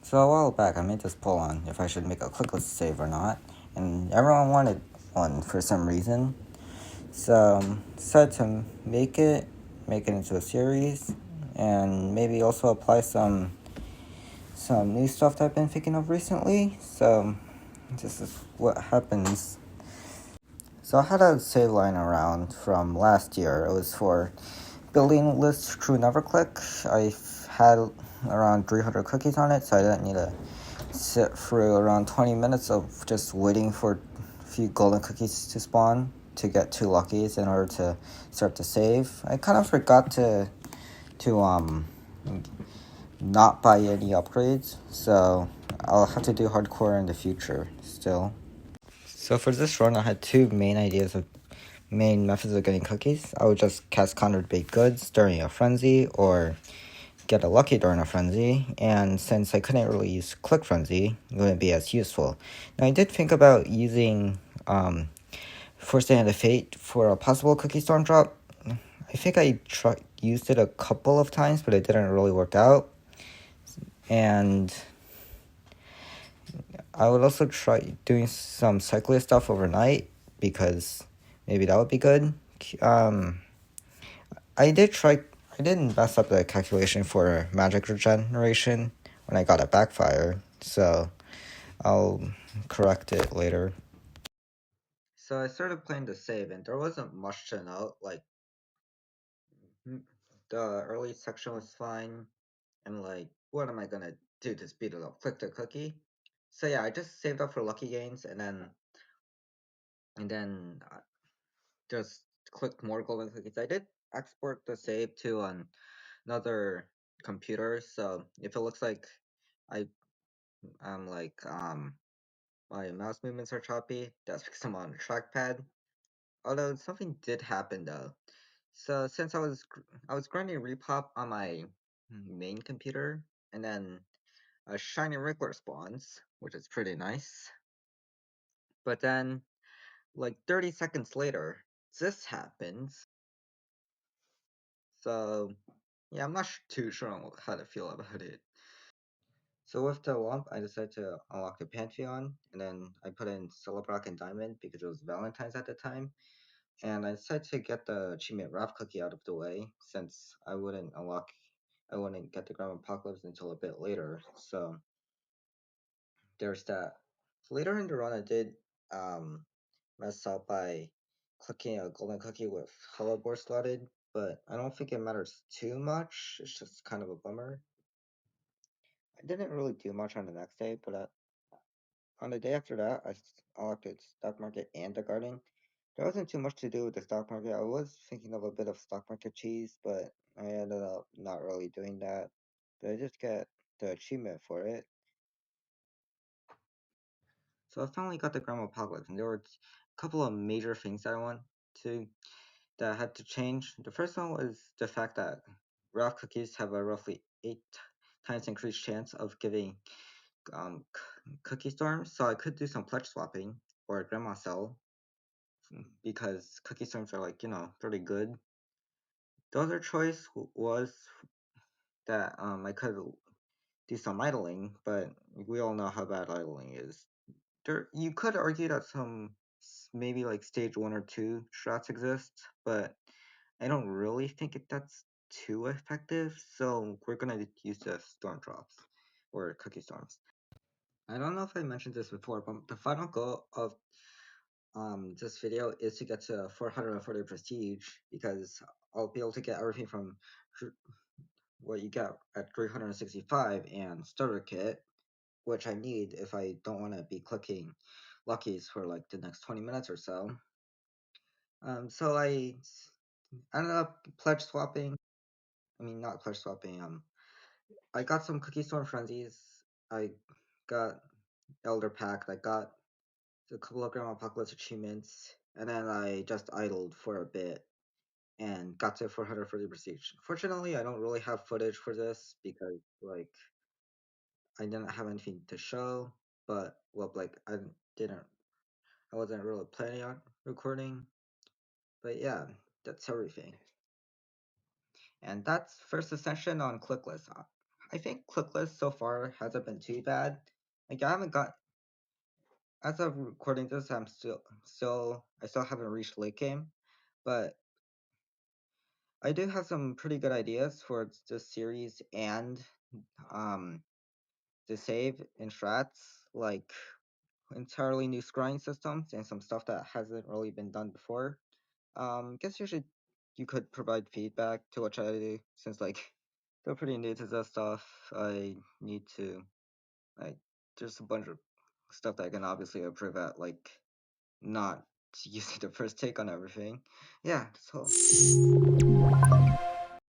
So a while back, I made this poll on if I should make a clickless save or not, and everyone wanted one for some reason. So decided to make it into a series, and maybe also apply some new stuff that I've been thinking of recently. So this is what happens. So I had a save line around from last year. It was for building lists through NeverClick. I had around 300 cookies on it, so I didn't need to sit through around 20 minutes of just waiting for a few golden cookies to spawn to get 2 luckies in order to start to save. I kind of forgot to not buy any upgrades, so I'll have to do hardcore in the future still. So for this run, I had two main methods of getting cookies. I would just cast countered baked goods during a frenzy, or get a lucky during a frenzy, and since I couldn't really use click frenzy, it wouldn't be as useful. Now I did think about using First Day of the Fate for a possible cookie storm drop. I think I used it a couple of times, but it didn't really work out. And I would also try doing some cyclist stuff overnight, because maybe that would be good. I didn't mess up the calculation for magic regeneration when I got a backfire, so I'll correct it later. So I started playing the save, and there wasn't much to note. Like, the early section was fine, and like, what am I gonna do to speed it up? Click the cookie. So yeah, I just saved up for lucky gains, and then just clicked more golden cookies. I did export the save to another computer, so if it looks like I I'm like my mouse movements are choppy, that's because I'm on a trackpad. Although something did happen though. So since I was grinding repop on my main computer, and then a shiny wriggler spawns, which is pretty nice. But then, like 30 seconds later, this happens. So yeah, I'm not too sure on how to feel about it. So with the lump, I decided to unlock the Pantheon, and then I put in Celebrock and Diamond because it was Valentine's at the time. And I decided to get the achievement Wrath Cookie out of the way, since I wouldn't get the Grand Apocalypse until a bit later. So there's that. So later in the run, I did mess up by clicking a golden cookie with Hollow Boar slotted, but I don't think it matters too much. It's just kind of a bummer. I didn't really do much on the next day, but on the day after that, I unlocked the stock market and the garden. There wasn't too much to do with the stock market. I was thinking of a bit of stock market cheese, but I ended up not really doing that. But I did get the achievement for it. So I finally got the Grand Apocalypse, and there were a couple of major things to that I had to change. The first one was the fact that Ralph cookies have a roughly 8 times increased chance of giving cookie storms, so I could do some pledge swapping or grandma sell, because cookie storms are like, pretty good. The other choice was that I could do some idling, but we all know how bad idling is. You could argue that some maybe like stage 1 or 2 strats exist, but I don't really think that's too effective. So we're gonna use the storm drops or cookie storms. I don't know if I mentioned this before, but the final goal of this video is to get to 440 prestige, because I'll be able to get everything from what you get at 365 and starter kit, which I need if I don't want to be clicking luckies for like the next 20 minutes or so. So I ended up pledge swapping. I mean, not pledge swapping. I got some cookie storm frenzies. I got Elder Pact. I got a couple of Grand Apocalypse achievements, and then I just idled for a bit and got to 430 prestige. Fortunately, I don't really have footage for this because like I didn't have anything to show, but well, like I wasn't really planning on recording. But yeah, that's everything. And that's first ascension on clickless. I think clickless so far hasn't been too bad. Like I haven't got as of recording this, I still haven't reached late game, but I do have some pretty good ideas for this series and um the save and strats, like entirely new scrying systems and some stuff that hasn't really been done before. Guess you could provide feedback to what I do since like they're pretty new to this stuff. I need to like there's a bunch of stuff that I can obviously improve at, like not using the first take on everything. Yeah, so